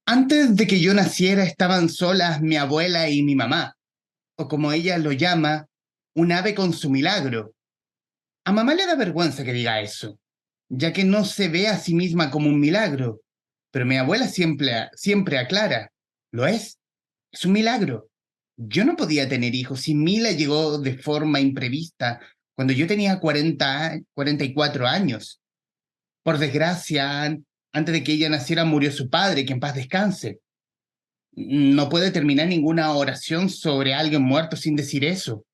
Antes de que yo naciera estaban solas mi abuela y mi mamá, o como ella lo llama, un ave con su milagro. A mamá le da vergüenza que diga eso, ya que no se ve a sí misma como un milagro, pero mi abuela siempre aclara, lo es un milagro. Yo no podía tener hijos y Mila llegó de forma imprevista cuando yo tenía 44 años. Por desgracia, antes de que ella naciera murió su padre, que en paz descanse. No puede terminar ninguna oración sobre alguien muerto sin decir eso.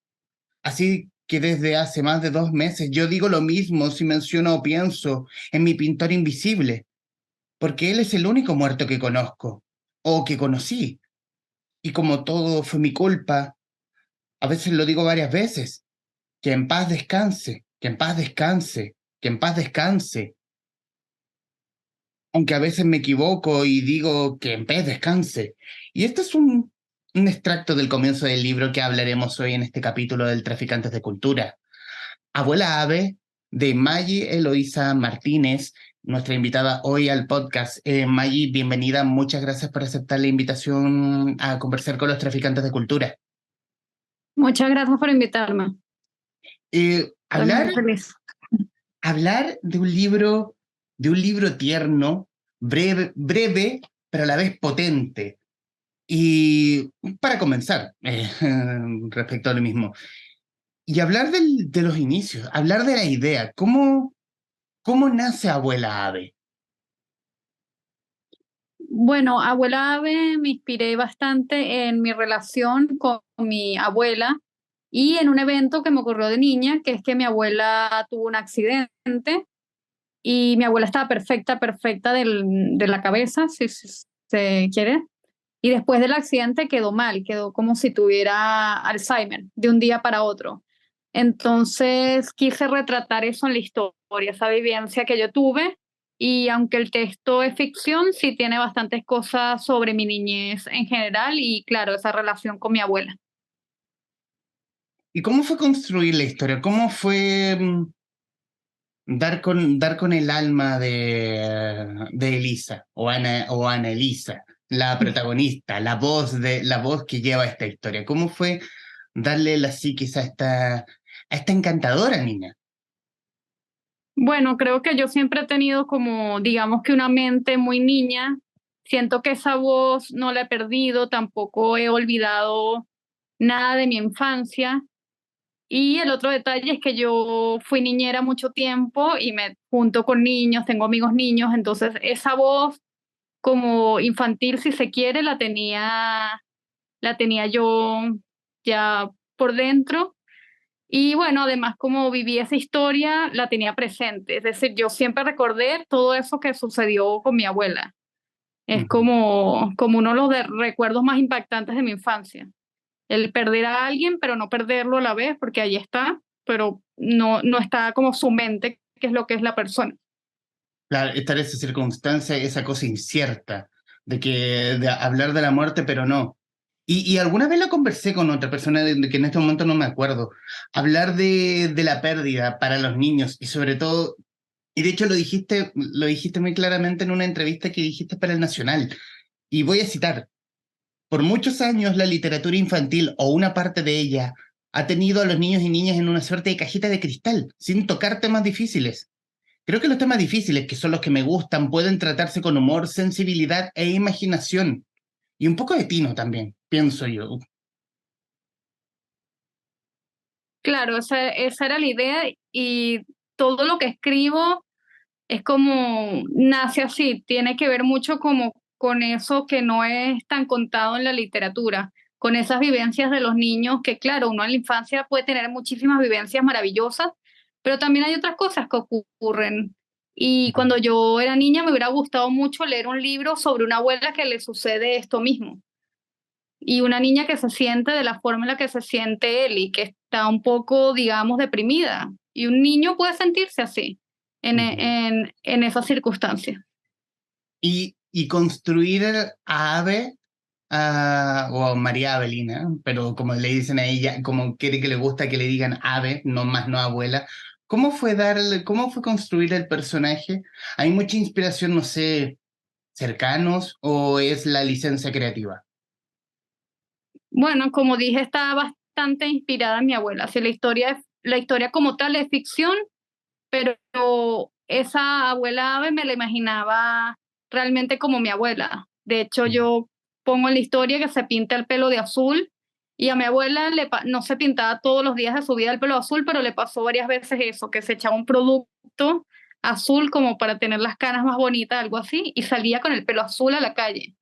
Así que desde hace más de 2 meses yo digo lo mismo si menciono o pienso en mi pintor invisible, porque él es el único muerto que conozco, o que conocí. Y como todo fue mi culpa, a veces lo digo varias veces, que en paz descanse, que en paz descanse, que en paz descanse. Aunque a veces me equivoco y digo que en paz descanse. Y este es un extracto del comienzo del libro que hablaremos hoy en este capítulo del Traficantes de Cultura. Abuela Ave, de Maggie Eloísa Martínez, nuestra invitada hoy al podcast. Maggie, bienvenida, muchas gracias por aceptar la invitación a conversar con los Traficantes de Cultura. Muchas gracias por invitarme. Estoy Hablar muy feliz. hablar de un libro tierno, breve, pero a la vez potente. Y para comenzar, respecto a lo mismo, y hablar de los inicios, hablar de la idea, ¿cómo nace Abuela Ave? Bueno, Abuela Ave, me inspiré bastante en mi relación con mi abuela y en un evento que me ocurrió de niña, que es que mi abuela tuvo un accidente y mi abuela estaba perfecta, perfecta de la cabeza, si se quiere. Y después del accidente quedó mal, quedó como si tuviera Alzheimer de un día para otro. Entonces quise retratar eso en la historia, esa vivencia que yo tuve. Y aunque el texto es ficción, sí tiene bastantes cosas sobre mi niñez en general y claro, esa relación con mi abuela. ¿Y cómo fue construir la historia? ¿Cómo fue dar con el alma de Elisa o Ana Elisa, la protagonista, la voz que lleva esta historia? ¿Cómo fue darle la psiquis a esta encantadora niña? Bueno, creo que yo siempre he tenido como, digamos que una mente muy niña. Siento que esa voz no la he perdido, tampoco he olvidado nada de mi infancia. Y el otro detalle es que yo fui niñera mucho tiempo y me junto con niños, tengo amigos niños, entonces esa voz como infantil, si se quiere, la tenía yo ya por dentro. Y bueno, además como viví esa historia, la tenía presente. Es decir, yo siempre recordé todo eso que sucedió con mi abuela. Es Ujú. como uno de los recuerdos más impactantes de mi infancia. El perder a alguien, pero no perderlo a la vez, porque ahí está, pero no está como su mente, que es lo que es la persona. Claro, estar esa circunstancia, esa cosa incierta de hablar de la muerte, pero no. Y alguna vez lo conversé con otra persona de que en este momento no me acuerdo. Hablar de la pérdida para los niños y sobre todo, y de hecho lo dijiste muy claramente en una entrevista que dijiste para el Nacional. Y voy a citar: por muchos años la literatura infantil o una parte de ella ha tenido a los niños y niñas en una suerte de cajita de cristal, sin tocar temas difíciles. Creo que los temas difíciles, que son los que me gustan, pueden tratarse con humor, sensibilidad e imaginación. Y un poco de tino también, pienso yo. Claro, esa era la idea y todo lo que escribo es como nace así, tiene que ver mucho como con eso que no es tan contado en la literatura, con esas vivencias de los niños que claro, uno en la infancia puede tener muchísimas vivencias maravillosas, pero también hay otras cosas que ocurren. Y cuando yo era niña me hubiera gustado mucho leer un libro sobre una abuela que le sucede esto mismo y una niña que se siente de la forma en la que se siente él y que está un poco, digamos, deprimida. Y un niño puede sentirse así Ujú. en esas circunstancias. Y construir a Ave, o a María Avelina, pero como le dicen a ella, como quiere que le gusta que le digan Ave, no más no abuela. ¿Cómo fue construir el personaje? Hay mucha inspiración, no sé, cercanos o es la licencia creativa? Bueno, como dije, está bastante inspirada en mi abuela. Si la historia como tal es ficción, pero esa abuela ave me la imaginaba realmente como mi abuela. De hecho, Mm. yo pongo en la historia que se pinta el pelo de azul y a mi abuela no se pintaba todos los días de su vida el pelo azul, pero le pasó varias veces eso, que se echaba un producto azul como para tener las canas más bonitas, algo así, y salía con el pelo azul a la calle.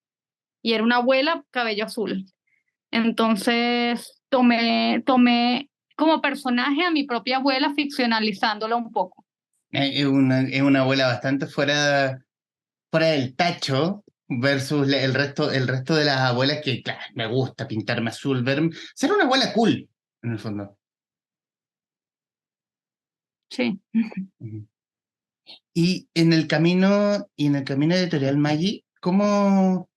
Y era una abuela cabello azul. Entonces tomé como personaje a mi propia abuela ficcionalizándola un poco. Es una abuela bastante fuera del tacho versus el resto de las abuelas que, claro, me gusta pintarme azul, ser una abuela cool, en el fondo. Sí. Ujú. Y en el camino editorial Maggie, ¿cómo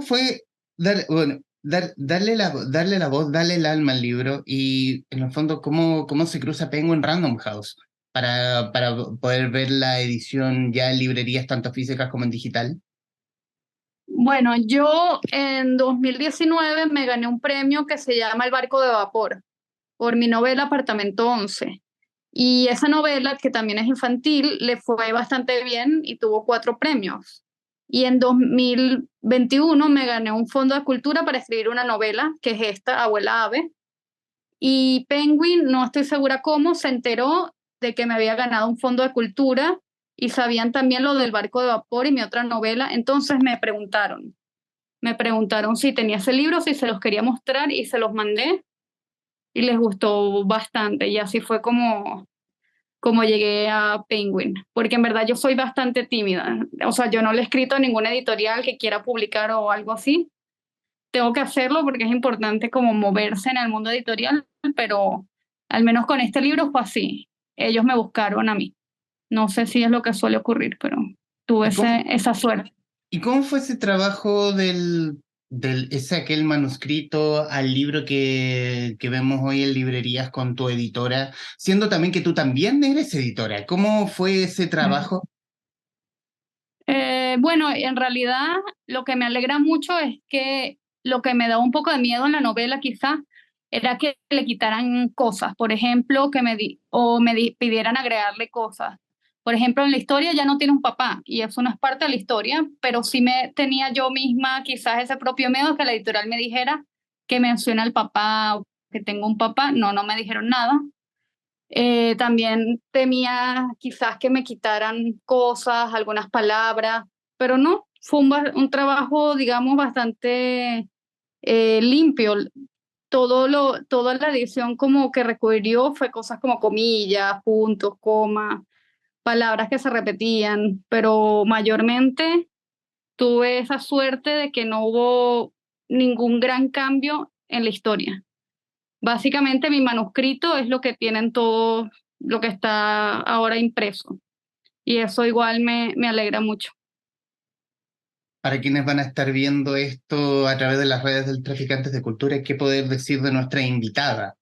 fue darle la voz, darle el alma al libro y en el fondo cómo se cruza Penguin Random House para poder ver la edición ya en librerías tanto físicas como en digital? Bueno, yo en 2019 me gané un premio que se llama El Barco de Vapor por mi novela Apartamento 11. Y esa novela, que también es infantil, le fue bastante bien y tuvo 4 premios. Y en 2021 me gané un fondo de cultura para escribir una novela, que es esta, Abuela Ave. Y Penguin, no estoy segura cómo, se enteró de que me había ganado un fondo de cultura y sabían también lo del barco de vapor y mi otra novela. Entonces me preguntaron si tenía ese libro, si se los quería mostrar y se los mandé y les gustó bastante. Y así fue como llegué a Penguin, porque en verdad yo soy bastante tímida. O sea, yo no le he escrito a ninguna editorial que quiera publicar o algo así. Tengo que hacerlo porque es importante como moverse en el mundo editorial, pero al menos con este libro fue así. Ellos me buscaron a mí. No sé si es lo que suele ocurrir, pero tuve ¿Y cómo, esa suerte. y cómo fue ese trabajo ese aquel manuscrito al libro que vemos hoy en librerías con tu editora, siendo también que tú también eres editora? ¿Cómo fue ese trabajo? Bueno, en realidad lo que me alegra mucho es que lo que me daba un poco de miedo en la novela quizás era que le quitaran cosas, por ejemplo, pidieran agregarle cosas. Por ejemplo, en la historia ya no tiene un papá y eso no es parte de la historia, pero sí me tenía yo misma quizás ese propio miedo que la editorial me dijera que menciona al papá o que tengo un papá. No, no me dijeron nada. También temía quizás que me quitaran cosas, algunas palabras, pero no, fue un trabajo, digamos, bastante limpio. Toda la edición como que recubrió fue cosas como comillas, puntos, comas, palabras que se repetían, pero mayormente tuve esa suerte de que no hubo ningún gran cambio en la historia. Básicamente mi manuscrito es lo que tienen todo lo que está ahora impreso y eso igual me alegra mucho. Para quienes van a estar viendo esto a través de las redes del Traficantes de Cultura, hay que poder decir de nuestra invitada.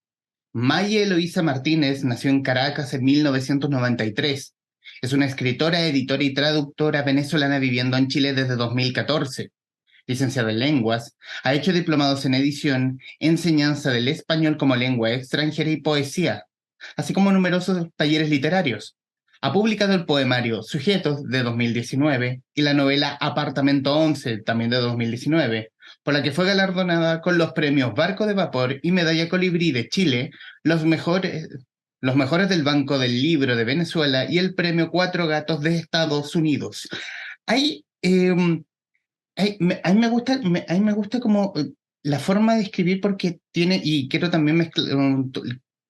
Maya Eloísa Martínez nació en Caracas en 1993. Es una escritora, editora y traductora venezolana viviendo en Chile desde 2014. Licenciada en lenguas, ha hecho diplomados en edición, enseñanza del español como lengua extranjera y poesía, así como numerosos talleres literarios. Ha publicado el poemario Sujetos de 2019 y la novela Apartamento 11, también de 2019, por la que fue galardonada con los premios Barco de Vapor y Medalla Colibrí de Chile, los mejores, los mejores del Banco del Libro de Venezuela y el premio Cuatro Gatos de Estados Unidos. Hay a mí me gusta, a mí me gusta como la forma de escribir porque tiene, y quiero también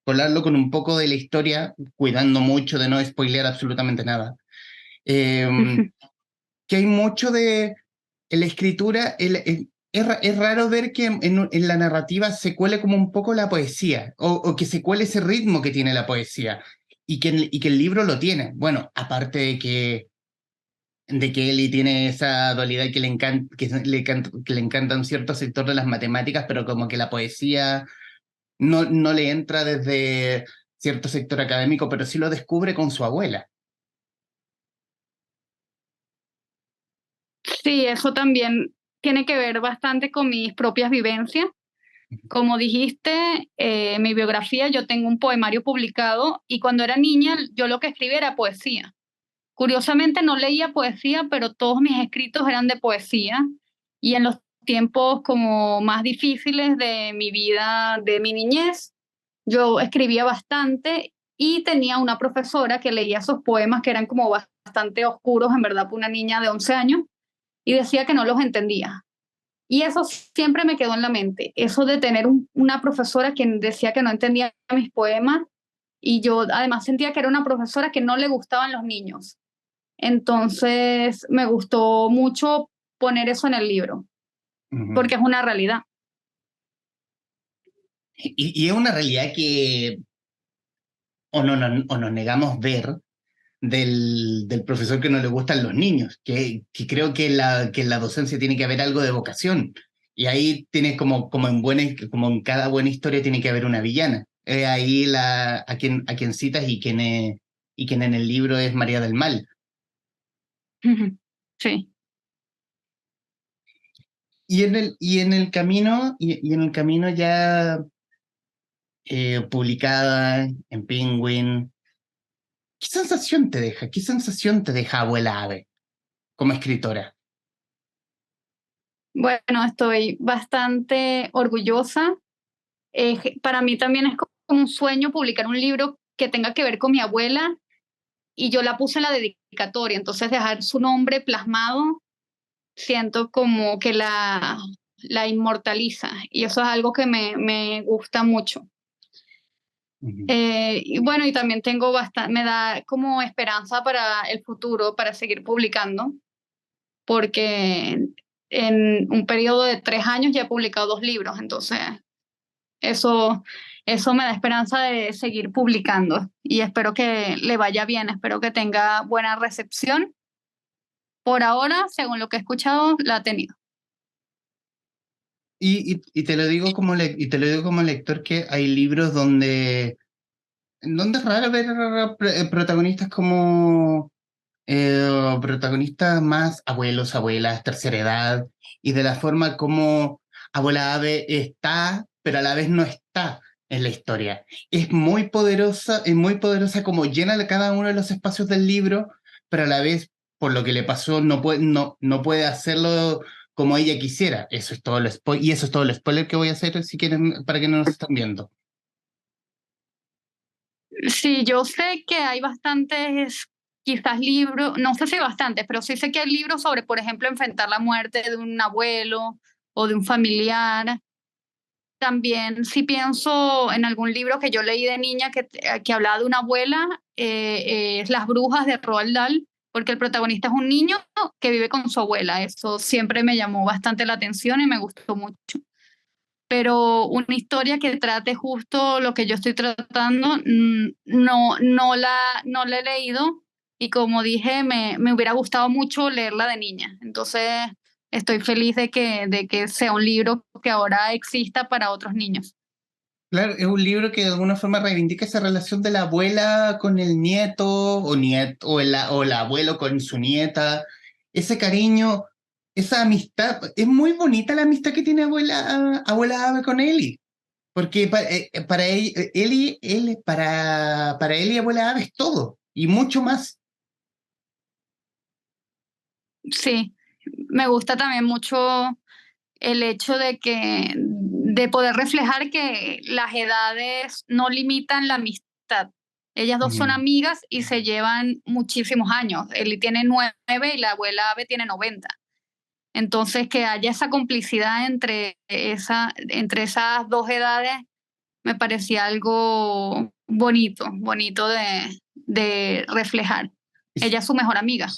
colarlo con un poco de la historia, cuidando mucho de no spoilear absolutamente nada. Eh, que hay mucho de en la escritura, es raro ver que en la narrativa se cuele como un poco la poesía, o que se cuele ese ritmo que tiene la poesía, y que el libro lo tiene. Bueno, aparte de que Ellie tiene esa dualidad que que le encanta un cierto sector de las matemáticas, pero como que la poesía no le entra desde cierto sector académico, pero sí lo descubre con su abuela. Sí, eso también tiene que ver bastante con mis propias vivencias. Como dijiste, mi biografía, yo tengo un poemario publicado y cuando era niña yo lo que escribía era poesía. Curiosamente no leía poesía, pero todos mis escritos eran de poesía y en los tiempos como más difíciles de mi vida, de mi niñez, yo escribía bastante y tenía una profesora que leía esos poemas que eran como bastante oscuros, en verdad, para una niña de 11 años, y decía que no los entendía. Y eso siempre me quedó en la mente, eso de tener una profesora que decía que no entendía mis poemas y yo además sentía que era una profesora que no le gustaban los niños. Entonces me gustó mucho poner eso en el libro, Ujú. porque es una realidad. Y es una realidad que o nos negamos ver del profesor que no le gustan los niños, que creo que en la docencia tiene que haber algo de vocación. Y ahí tienes como en cada buena historia tiene que haber una villana. Ahí a quien citas y quien en el libro es María del Mal. Sí. Y en el camino ya publicada en Penguin, ¿qué sensación te deja? ¿Qué sensación te deja Abuela Ave como escritora? Bueno, estoy bastante orgullosa. Para mí también es como un sueño publicar un libro que tenga que ver con mi abuela y yo la puse en la dedicatoria, entonces dejar su nombre plasmado, siento como que la inmortaliza y eso es algo que me gusta mucho. Ujú, Y bueno, y también tengo bastante, me da como esperanza para el futuro, para seguir publicando, porque en un periodo de 3 años ya he publicado 2 libros, entonces eso, eso me da esperanza de seguir publicando y espero que le vaya bien, espero que tenga buena recepción. Por ahora, según lo que he escuchado, la ha tenido. y te lo digo y te lo digo como lector que hay libros donde es raro ver protagonistas como protagonistas más abuelos, abuelas, tercera edad, y de la forma como Abuela Ave está, pero a la vez no está en la historia. Es muy poderosa como llena de cada uno de los espacios del libro, pero a la vez, por lo que le pasó, no puede hacerlo como ella quisiera. Eso es todo y eso es todo el spoiler que voy a hacer si quieren, para que no nos están viendo. Sí, yo sé que hay bastantes, quizás libros, no sé si bastantes, pero sí sé que hay libros sobre, por ejemplo, enfrentar la muerte de un abuelo o de un familiar. También si pienso en algún libro que yo leí de niña que hablaba de una abuela, es Las brujas de Roald Dahl, porque el protagonista es un niño que vive con su abuela. Eso siempre me llamó bastante la atención y me gustó mucho. Pero una historia que trate justo lo que yo estoy tratando, no la he leído y como dije, me hubiera gustado mucho leerla de niña. Entonces, estoy feliz de que sea un libro que ahora exista para otros niños. Claro, es un libro que de alguna forma reivindica esa relación de la abuela con el nieto, o el abuelo con su nieta, ese cariño, esa amistad. Es muy bonita la amistad que tiene abuela Ave con Eli, porque para para Eli abuela Ave es todo y mucho más. Sí, me gusta también mucho el hecho de poder reflejar que las edades no limitan la amistad. Ellas dos son Mm. amigas y se llevan muchísimos años. Él tiene 9 y la abuela Ave tiene 90. Entonces, que haya esa complicidad entre esas dos edades me parecía algo bonito, bonito de reflejar. Es- Ella es su mejor amiga.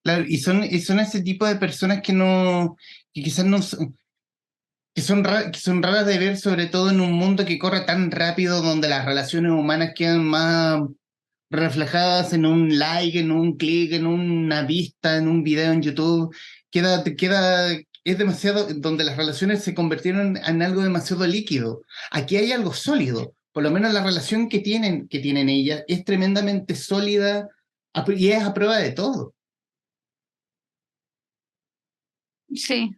claro, y son ese tipo de personas que quizás no son, que son raras de ver, sobre todo en un mundo que corre tan rápido, donde las relaciones humanas quedan más reflejadas en un like, en un clic, en una vista, en un video en YouTube. Es demasiado, donde las relaciones se convirtieron en algo demasiado líquido. Aquí hay algo sólido. Por lo menos la relación que tienen ellas es tremendamente sólida y es a prueba de todo. Sí.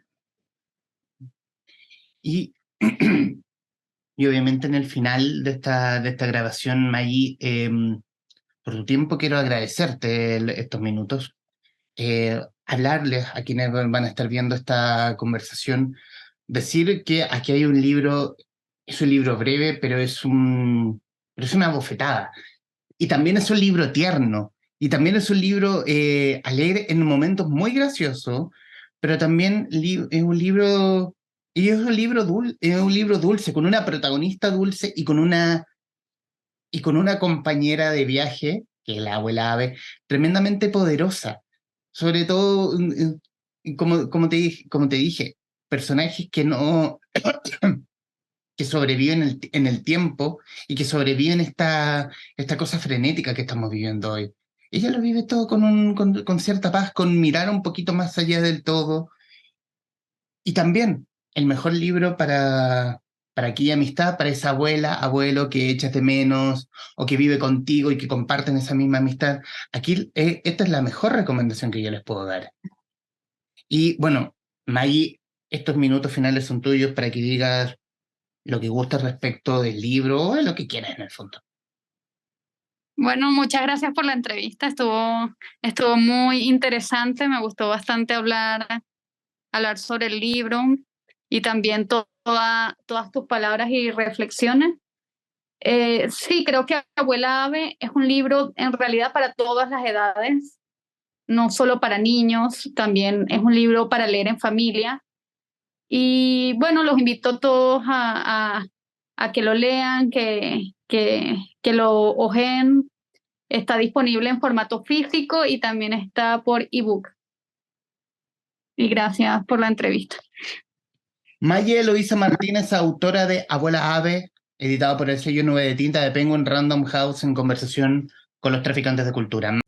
Y, y obviamente en el final de esta grabación, Maggie, por tu tiempo quiero agradecerte estos minutos, hablarles a quienes van a estar viendo esta conversación, decir que aquí hay un libro, es un libro breve, pero es una bofetada. Y también es un libro tierno, y también es un libro alegre en momentos muy graciosos, pero también es un libro, y es un libro dulce, con una protagonista dulce y con una compañera de viaje, que es la abuela Ave, tremendamente poderosa. Sobre todo, como te dije, personajes que no, que sobreviven en el tiempo y que sobreviven esta cosa frenética que estamos viviendo hoy. Ella lo vive todo con cierta paz, con mirar un poquito más allá del todo. Y también el mejor libro para aquella amistad, para esa abuela, abuelo que echas de menos o que vive contigo y que comparten esa misma amistad. Aquí, esta es la mejor recomendación que yo les puedo dar. Y bueno, Maggie, estos minutos finales son tuyos para que digas lo que gusta respecto del libro o de lo que quieras en el fondo. Bueno, muchas gracias por la entrevista. Estuvo muy interesante. Me gustó bastante hablar sobre el libro y también todas tus palabras y reflexiones. Sí, creo que Abuela Ave es un libro en realidad para todas las edades, no solo para niños, también es un libro para leer en familia. Y bueno, los invito a todos a que lo lean, que lo ojeen. Está disponible en formato físico y también está por ebook. Y gracias por la entrevista. Maye Eloísa Martínez, autora de Abuela Ave, editado por el sello Nube de Tinta de Penguin Random House en conversación con los traficantes de cultura.